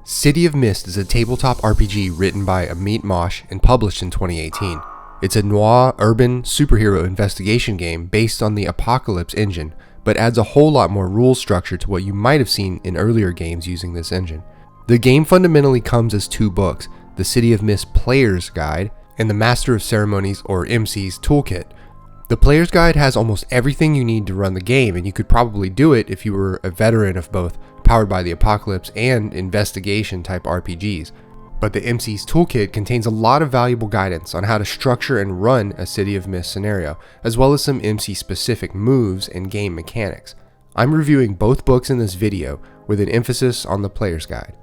City of Mist is a tabletop RPG written by Amit Mosh and published in 2018. It's a noir urban superhero investigation game based on the Apocalypse engine, but adds a whole lot more rule structure to what you might have seen in earlier games using this engine. The game fundamentally comes as two books, the City of Mist Player's Guide and the Master of Ceremonies or MC's Toolkit. The Player's Guide has almost everything you need to run the game, and you could probably do it if you were a veteran of both Powered by the Apocalypse and investigation type RPGs. But the MC's Toolkit contains a lot of valuable guidance on how to structure and run a City of Mist scenario, as well as some MC specific moves and game mechanics. I'm reviewing both books in this video with an emphasis on the Player's Guide.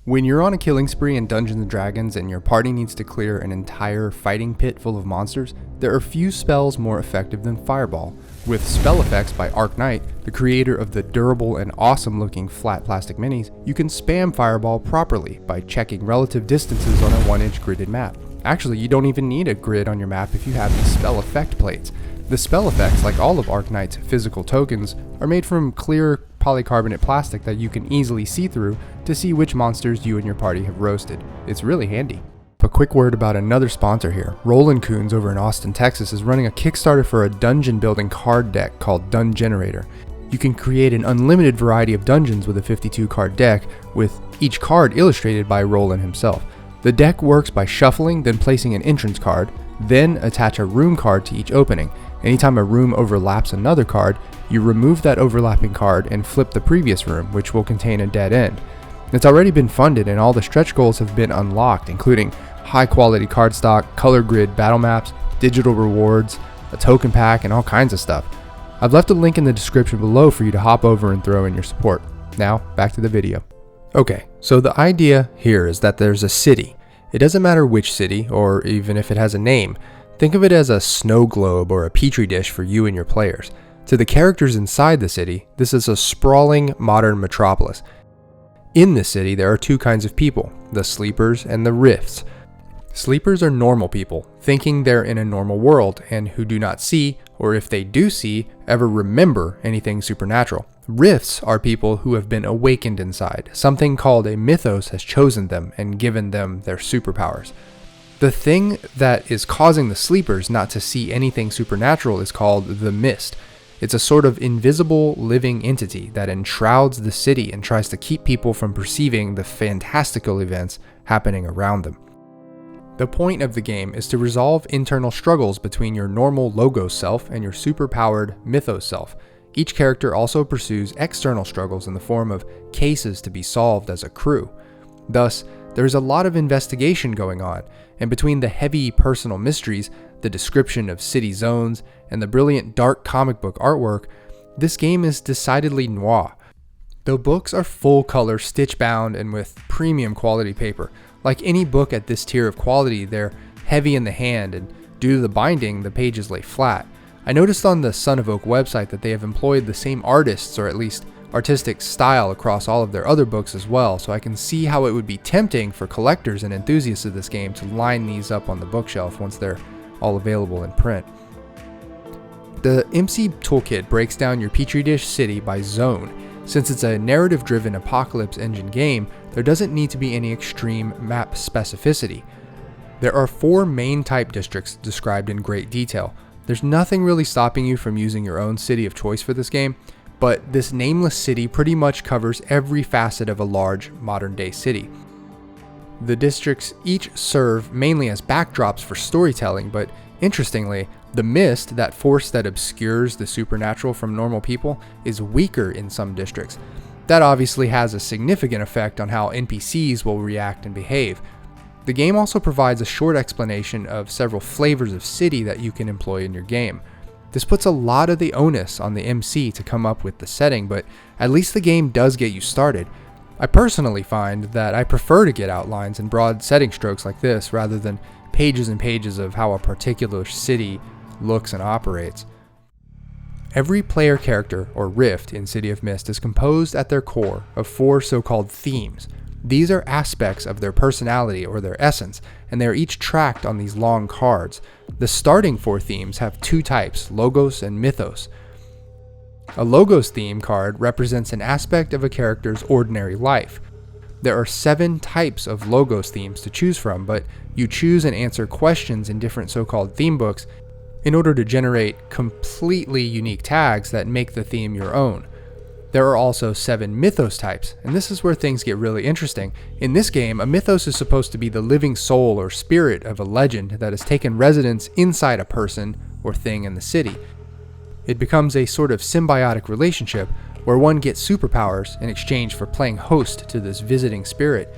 When you're on a killing spree in Dungeons & Dragons and your party needs to clear an entire fighting pit full of monsters, there are few spells more effective than Fireball. With spell effects by Arknight, the creator of the durable and awesome looking flat plastic minis, you can spam Fireball properly by checking relative distances on a 1-inch gridded map. Actually, you don't even need a grid on your map if you have the spell effect plates. The spell effects, like all of Arknight's physical tokens, are made from clear polycarbonate plastic that you can easily see through to see which monsters you and your party have roasted. It's really handy. A quick word about another sponsor here. Rollin Kunz over in Austin, Texas is running a Kickstarter for a dungeon building card deck called Dungenerator. You can create an unlimited variety of dungeons with a 52 card deck, with each card illustrated by Rollin himself. The deck works by shuffling, then placing an entrance card, then attach a room card to each opening. Anytime a room overlaps another card, you remove that overlapping card and flip the previous room, which will contain a dead end. It's already been funded and all the stretch goals have been unlocked, including high quality cardstock, color grid battle maps, digital rewards, a token pack, and all kinds of stuff. I've left a link in the description below for you to hop over and throw in your support. Now, back to the video. Okay, so the idea here is that there's a city. It doesn't matter which city, or even if it has a name. Think of it as a snow globe or a petri dish for you and your players. To the characters inside the city, this is a sprawling modern metropolis. In this city, there are two kinds of people, the sleepers and the rifts. Sleepers are normal people, thinking they're in a normal world, and who do not see, or if they do see, ever remember anything supernatural. Rifts are people who have been awakened inside. Something called a mythos has chosen them and given them their superpowers. The thing that is causing the sleepers not to see anything supernatural is called the mist. It's a sort of invisible living entity that enshrouds the city and tries to keep people from perceiving the fantastical events happening around them. The point of the game is to resolve internal struggles between your normal Logos self and your superpowered Mythos self. Each character also pursues external struggles in the form of cases to be solved as a crew. Thus, there's a lot of investigation going on, and between the heavy personal mysteries, the description of city zones, and the brilliant dark comic book artwork, this game is decidedly noir. The books are full-color, stitch-bound, and with premium quality paper. Like any book at this tier of quality, they're heavy in the hand, and due to the binding, the pages lay flat. I noticed on the Son of Oak website that they have employed the same artists, or at least artistic style, across all of their other books as well, so I can see how it would be tempting for collectors and enthusiasts of this game to line these up on the bookshelf once they're all available in print. The MC Toolkit breaks down your Petri dish city by zone. Since it's a narrative-driven Apocalypse engine game, there doesn't need to be any extreme map specificity. There are 4 main type districts described in great detail. There's nothing really stopping you from using your own city of choice for this game, but this nameless city pretty much covers every facet of a large modern-day city. The districts each serve mainly as backdrops for storytelling, but interestingly, the mist, that force that obscures the supernatural from normal people, is weaker in some districts. That obviously has a significant effect on how NPCs will react and behave. The game also provides a short explanation of several flavors of city that you can employ in your game. This puts a lot of the onus on the MC to come up with the setting, but at least the game does get you started. I personally find that I prefer to get outlines and broad setting strokes like this rather than pages and pages of how a particular city looks and operates. Every player character, or rift, in City of Mist is composed at their core of 4 so-called themes. These are aspects of their personality or their essence, and they are each tracked on these long cards. The starting 4 themes have 2 types, Logos and Mythos. A Logos theme card represents an aspect of a character's ordinary life. There are 7 types of logos themes to choose from, but you choose and answer questions in different so-called theme books in order to generate completely unique tags that make the theme your own. There are also 7 mythos types, and this is where things get really interesting. In this game, a mythos is supposed to be the living soul or spirit of a legend that has taken residence inside a person or thing in the city. It becomes a sort of symbiotic relationship where one gets superpowers in exchange for playing host to this visiting spirit.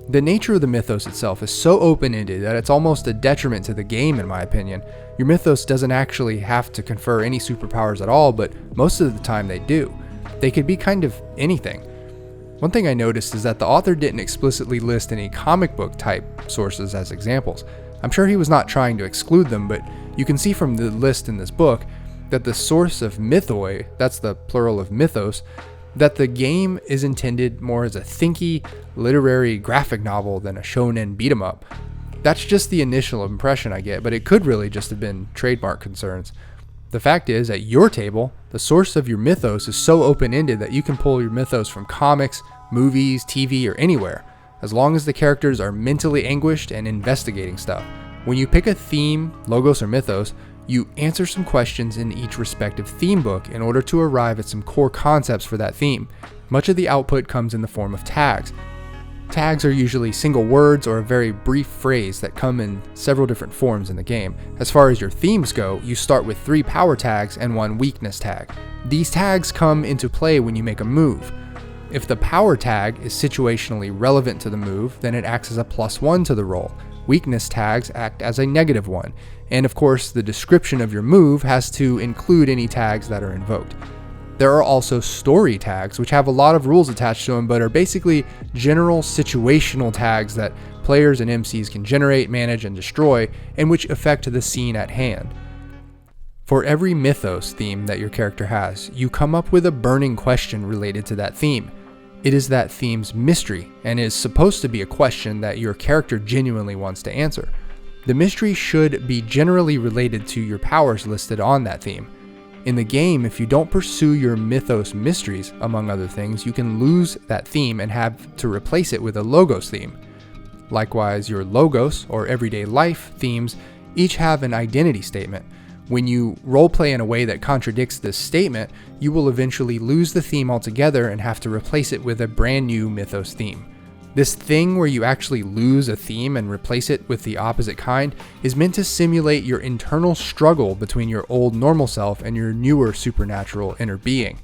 The nature of the mythos itself is so open-ended that it's almost a detriment to the game, in my opinion. Your mythos doesn't actually have to confer any superpowers at all, but most of the time they do. They could be kind of anything. One thing I noticed is that the author didn't explicitly list any comic book type sources as examples. I'm sure he was not trying to exclude them, but you can see from the list in this book that the source of mythoi, that's the plural of mythos, that the game is intended more as a thinky, literary graphic novel than a shonen beat-em-up. That's just the initial impression I get, but it could really just have been trademark concerns. The fact is, at your table, the source of your mythos is so open-ended that you can pull your mythos from comics, movies, TV, or anywhere, as long as the characters are mentally anguished and investigating stuff. When you pick a theme, logos, or mythos, you answer some questions in each respective theme book in order to arrive at some core concepts for that theme. Much of the output comes in the form of tags. Tags are usually single words or a very brief phrase that come in several different forms in the game. As far as your themes go, you start with 3 power tags and 1 weakness tag. These tags come into play when you make a move. If the power tag is situationally relevant to the move, then it acts as a +1 to the roll. Weakness tags act as a -1, and of course the description of your move has to include any tags that are invoked. There are also story tags, which have a lot of rules attached to them, but are basically general situational tags that players and MCs can generate, manage, and destroy, and which affect the scene at hand. For every mythos theme that your character has, you come up with a burning question related to that theme. It is that theme's mystery, and is supposed to be a question that your character genuinely wants to answer. The mystery should be generally related to your powers listed on that theme. In the game, if you don't pursue your mythos mysteries, among other things, you can lose that theme and have to replace it with a logos theme. Likewise, your logos, or everyday life themes, each have an identity statement. When you roleplay in a way that contradicts this statement, you will eventually lose the theme altogether and have to replace it with a brand new mythos theme. This thing where you actually lose a theme and replace it with the opposite kind is meant to simulate your internal struggle between your old normal self and your newer supernatural inner being.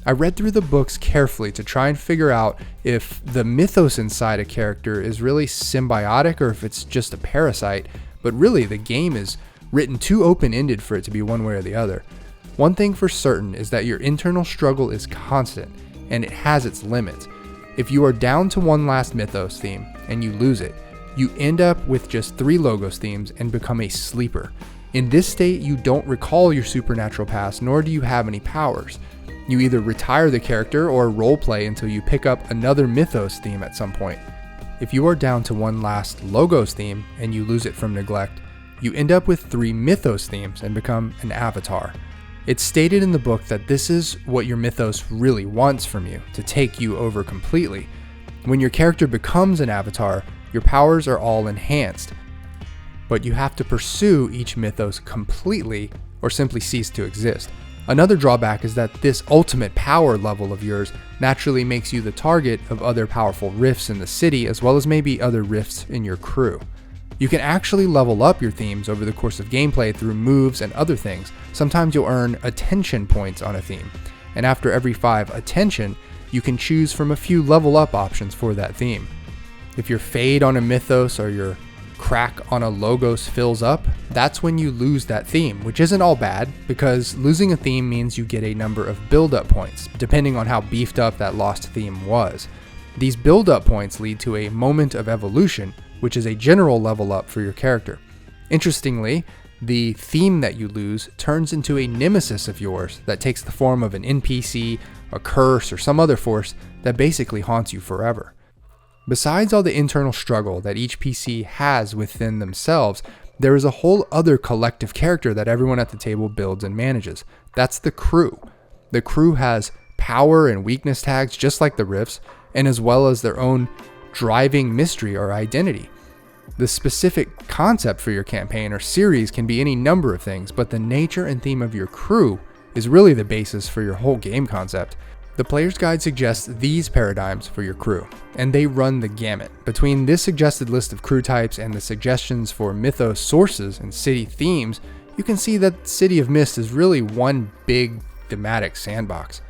I read through the books carefully to try and figure out if the mythos inside a character is really symbiotic or if it's just a parasite, but really the game is written too open-ended for it to be one way or the other. One thing for certain is that your internal struggle is constant, and it has its limits. If you are down to one last mythos theme, and you lose it, you end up with just 3 logos themes and become a sleeper. In this state, you don't recall your supernatural past, nor do you have any powers. You either retire the character or roleplay until you pick up another mythos theme at some point. If you are down to one last logos theme, and you lose it from neglect, you end up with 3 mythos themes and become an avatar. It's stated in the book that this is what your mythos really wants from you, to take you over completely. When your character becomes an avatar, your powers are all enhanced, but you have to pursue each mythos completely or simply cease to exist. Another drawback is that this ultimate power level of yours naturally makes you the target of other powerful rifts in the city, as well as maybe other rifts in your crew. You can actually level up your themes over the course of gameplay through moves and other things. Sometimes you'll earn attention points on a theme, and after every 5 attention, you can choose from a few level up options for that theme. If your fade on a mythos or your crack on a logos fills up, that's when you lose that theme, which isn't all bad, because losing a theme means you get a number of build-up points, depending on how beefed up that lost theme was. These build-up points lead to a moment of evolution, which is a general level up for your character. Interestingly, the theme that you lose turns into a nemesis of yours that takes the form of an NPC, a curse, or some other force that basically haunts you forever. Besides all the internal struggle that each PC has within themselves, there is a whole other collective character that everyone at the table builds and manages. That's the crew. The crew has power and weakness tags just like the rifts, and as well as their own driving mystery or identity. The specific concept for your campaign or series can be any number of things, but the nature and theme of your crew is really the basis for your whole game concept. The Player's Guide suggests these paradigms for your crew, and they run the gamut. Between this suggested list of crew types and the suggestions for mythos sources and city themes, you can see that City of Mist is really one big thematic sandbox.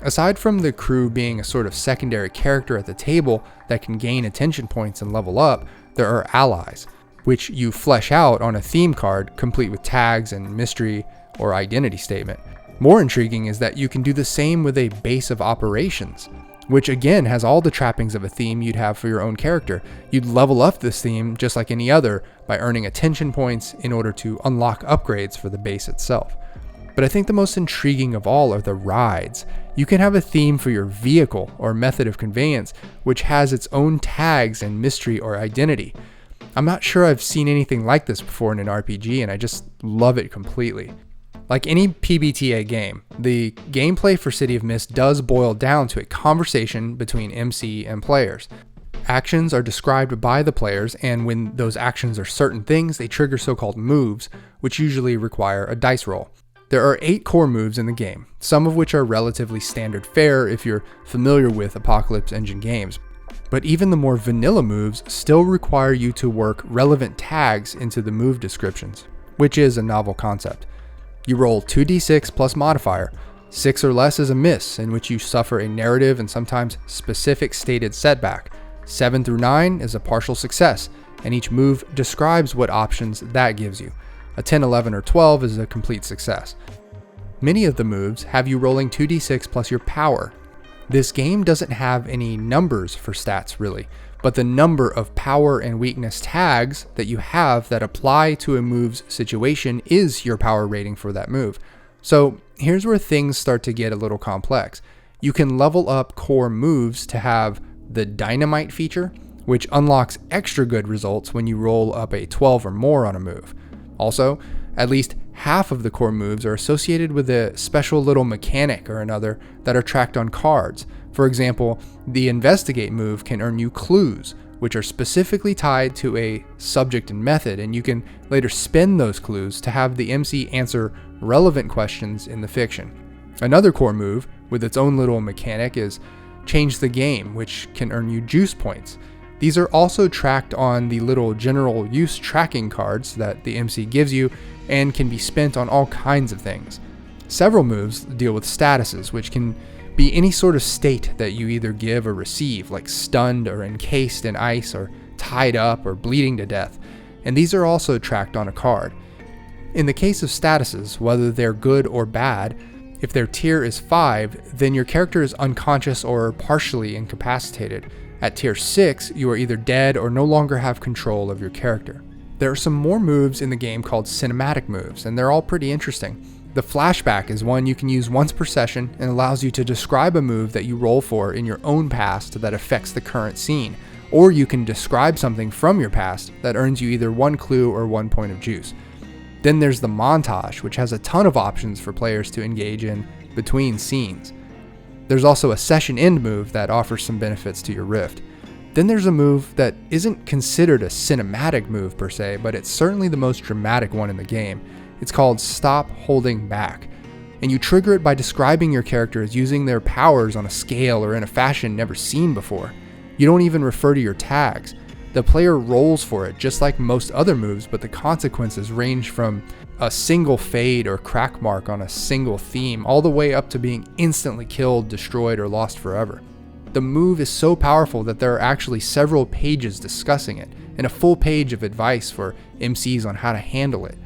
Aside from the crew being a sort of secondary character at the table that can gain attention points and level up, there are allies, which you flesh out on a theme card complete with tags and mystery or identity statement. More intriguing is that you can do the same with a base of operations, which again has all the trappings of a theme you'd have for your own character. You'd level up this theme just like any other by earning attention points in order to unlock upgrades for the base itself. But I think the most intriguing of all are the rides. You can have a theme for your vehicle or method of conveyance, which has its own tags and mystery or identity. I'm not sure I've seen anything like this before in an RPG, and I just love it completely. Like any PBTA game, the gameplay for City of Mist does boil down to a conversation between MC and players. Actions are described by the players, and when those actions are certain things, they trigger so-called moves, which usually require a dice roll. There are 8 core moves in the game, some of which are relatively standard fare if you're familiar with Apocalypse Engine games. But even the more vanilla moves still require you to work relevant tags into the move descriptions, which is a novel concept. You roll 2d6 plus modifier. 6 or less is a miss, in which you suffer a narrative and sometimes specific stated setback. 7 through 9 is a partial success, and each move describes what options that gives you. A 10, 11, or 12 is a complete success. Many of the moves have you rolling 2d6 plus your power. This game doesn't have any numbers for stats really, but the number of power and weakness tags that you have that apply to a move's situation is your power rating for that move. So here's where things start to get a little complex. You can level up core moves to have the dynamite feature, which unlocks extra good results when you roll up a 12 or more on a move. Also, at least half of the core moves are associated with a special little mechanic or another that are tracked on cards. For example, the investigate move can earn you clues, which are specifically tied to a subject and method, and you can later spend those clues to have the MC answer relevant questions in the fiction. Another core move, with its own little mechanic, is change the game, which can earn you juice points. These are also tracked on the little general use tracking cards that the MC gives you and can be spent on all kinds of things. Several moves deal with statuses, which can be any sort of state that you either give or receive, like stunned or encased in ice or tied up or bleeding to death, and these are also tracked on a card. In the case of statuses, whether they're good or bad, if their tier is 5, then your character is unconscious or partially incapacitated. At tier 6, you are either dead or no longer have control of your character. There are some more moves in the game called cinematic moves, and they're all pretty interesting. The flashback is one you can use once per session and allows you to describe a move that you roll for in your own past that affects the current scene, or you can describe something from your past that earns you either 1 clue or 1 point of juice. Then there's the montage, which has a ton of options for players to engage in between scenes. There's also a session end move that offers some benefits to your rift. Then there's a move that isn't considered a cinematic move per se, but it's certainly the most dramatic one in the game. It's called Stop Holding Back, and you trigger it by describing your character as using their powers on a scale or in a fashion never seen before. You don't even refer to your tags. The player rolls for it just like most other moves, but the consequences range from a single fade or crack mark on a single theme all the way up to being instantly killed, destroyed, or lost forever. The move is so powerful that there are actually several pages discussing it, and a full page of advice for MCs on how to handle it.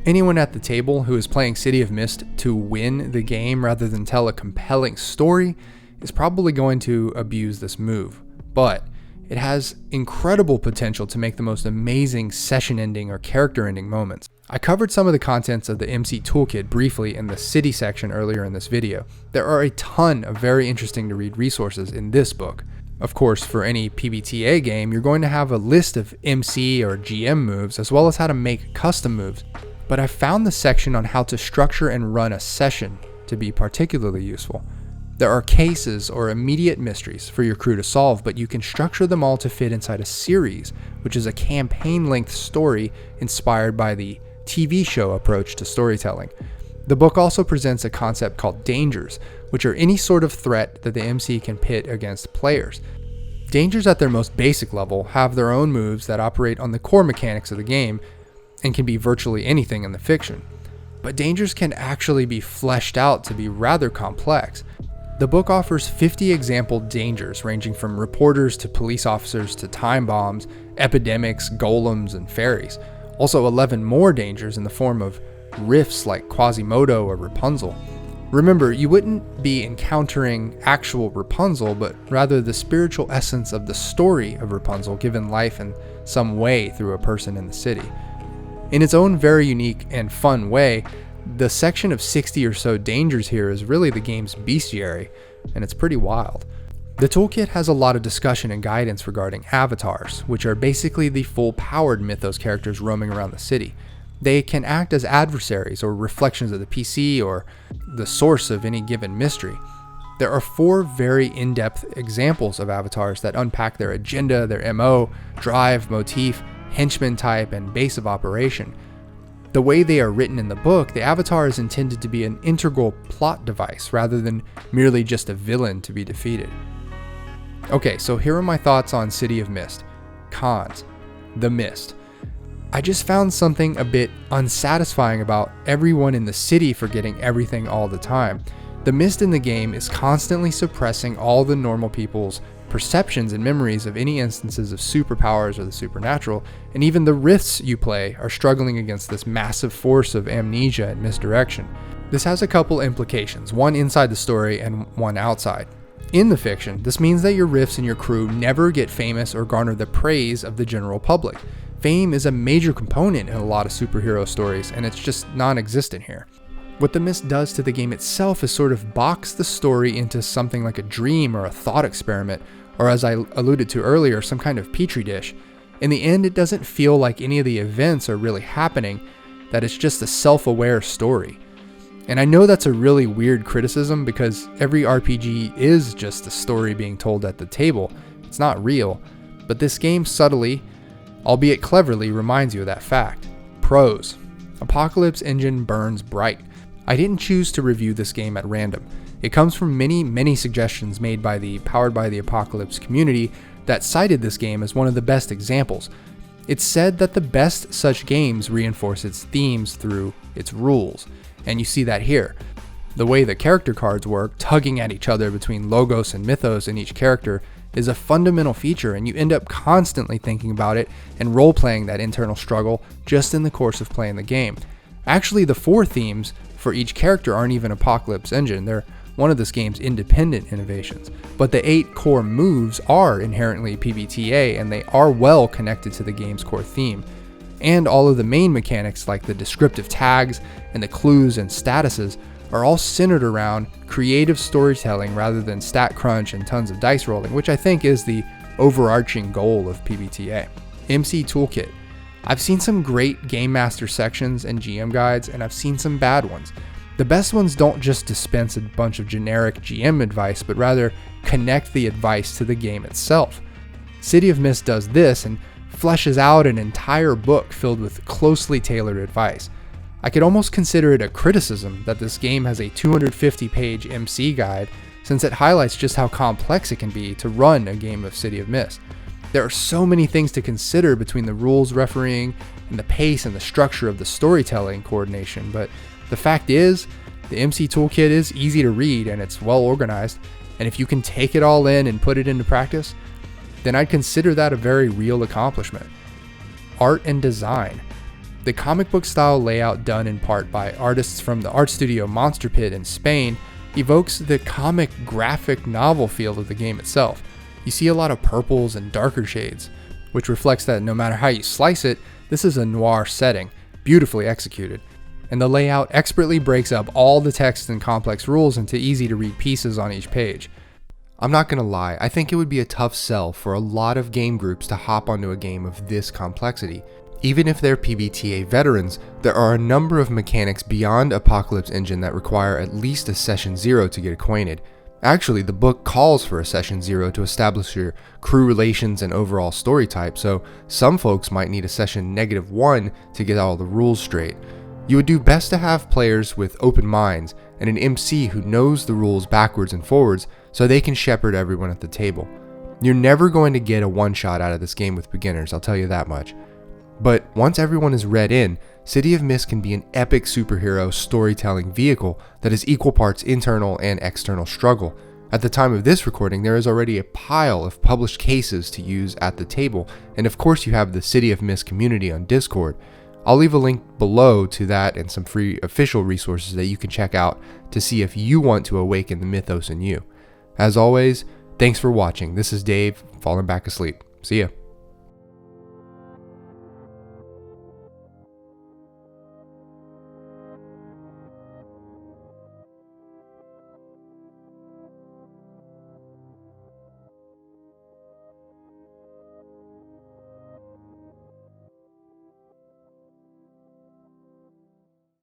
Anyone at the table who is playing City of Mist to win the game rather than tell a compelling story is probably going to abuse this move, but it has incredible potential to make the most amazing session ending or character ending moments. I covered some of the contents of the MC Toolkit briefly in the city section earlier in this video. There are a ton of very interesting to read resources in this book. Of course, for any PBTA game, you're going to have a list of MC or GM moves as well as how to make custom moves, but I found the section on how to structure and run a session to be particularly useful. There are cases or immediate mysteries for your crew to solve, but you can structure them all to fit inside a series, which is a campaign-length story inspired by the TV show approach to storytelling. The book also presents a concept called dangers, which are any sort of threat that the MC can pit against players. Dangers at their most basic level have their own moves that operate on the core mechanics of the game and can be virtually anything in the fiction. But dangers can actually be fleshed out to be rather complex. The book offers 50 example dangers ranging from reporters to police officers to time bombs, epidemics, golems, and fairies. Also 11 more dangers in the form of rifts like Quasimodo or Rapunzel. Remember, you wouldn't be encountering actual Rapunzel, but rather the spiritual essence of the story of Rapunzel given life in some way through a person in the city. In its own very unique and fun way, the section of 60 or so dangers here is really the game's bestiary, and it's pretty wild. The toolkit has a lot of discussion and guidance regarding avatars, which are basically the full-powered Mythos characters roaming around the city. They can act as adversaries or reflections of the PC or the source of any given mystery. There are 4 very in-depth examples of avatars that unpack their agenda, their MO, drive, motif, henchman type, and base of operation. The way they are written in the book, the avatar is intended to be an integral plot device rather than merely just a villain to be defeated. Okay, so here are my thoughts on City of Mist. Cons. The Mist. I just found something a bit unsatisfying about everyone in the city forgetting everything all the time. The Mist in the game is constantly suppressing all the normal people's perceptions and memories of any instances of superpowers or the supernatural, and even the Rifts you play are struggling against this massive force of amnesia and misdirection. This has a couple implications, one inside the story and one outside. In the fiction, this means that your Rifts and your crew never get famous or garner the praise of the general public. Fame is a major component in a lot of superhero stories, and it's just non-existent here. What the Mist does to the game itself is sort of box the story into something like a dream or a thought experiment, or as I alluded to earlier, some kind of petri dish. In the end, it doesn't feel like any of the events are really happening, that it's just a self-aware story. And I know that's a really weird criticism because every RPG is just a story being told at the table. It's not real, but this game subtly, albeit cleverly, reminds you of that fact. Pros. Apocalypse engine burns bright. I didn't choose to review this game at random. It comes from many suggestions made by the Powered by the Apocalypse community that cited this game as one of the best examples. It's said that the best such games reinforce its themes through its rules, and you see that here. The way the character cards work, tugging at each other between Logos and Mythos in each character, is a fundamental feature, and you end up constantly thinking about it and role-playing that internal struggle just in the course of playing the game. Actually, the 4 themes for each character aren't even Apocalypse Engine, they're one of this game's independent innovations. But the 8 core moves are inherently PBTA, and they are well connected to the game's core theme. And all of the main mechanics like the descriptive tags and the clues and statuses are all centered around creative storytelling rather than stat crunch and tons of dice rolling, which I think is the overarching goal of PBTA. MC Toolkit. I've seen some great Game Master sections and GM guides, and I've seen some bad ones. The best ones don't just dispense a bunch of generic GM advice, but rather connect the advice to the game itself. City of Mist does this and fleshes out an entire book filled with closely tailored advice. I could almost consider it a criticism that this game has a 250-page MC guide, since it highlights just how complex it can be to run a game of City of Mist. There are so many things to consider between the rules refereeing and the pace and the structure of the storytelling coordination, but the fact is, the MC Toolkit is easy to read and it's well organized, and if you can take it all in and put it into practice, then I'd consider that a very real accomplishment. Art and design. The comic book style layout done in part by artists from the art studio Monster Pit in Spain evokes the comic graphic novel feel of the game itself. You see a lot of purples and darker shades, which reflects that no matter how you slice it, this is a noir setting, beautifully executed. And the layout expertly breaks up all the text and complex rules into easy to read pieces on each page. I'm not gonna lie, I think it would be a tough sell for a lot of game groups to hop onto a game of this complexity. Even if they're PBTA veterans, there are a number of mechanics beyond Apocalypse Engine that require at least a session 0 to get acquainted. Actually, the book calls for a session 0 to establish your crew relations and overall story type, so some folks might need a session -1 to get all the rules straight. You would do best to have players with open minds and an MC who knows the rules backwards and forwards so they can shepherd everyone at the table. You're never going to get a one-shot out of this game with beginners, I'll tell you that much. But once everyone is read in, City of Mist can be an epic superhero storytelling vehicle that is equal parts internal and external struggle. At the time of this recording, there is already a pile of published cases to use at the table, and of course you have the City of Mist community on Discord. I'll leave a link below to that and some free official resources that you can check out to see if you want to awaken the mythos in you. As always, thanks for watching. This is Dave, falling back asleep. See ya.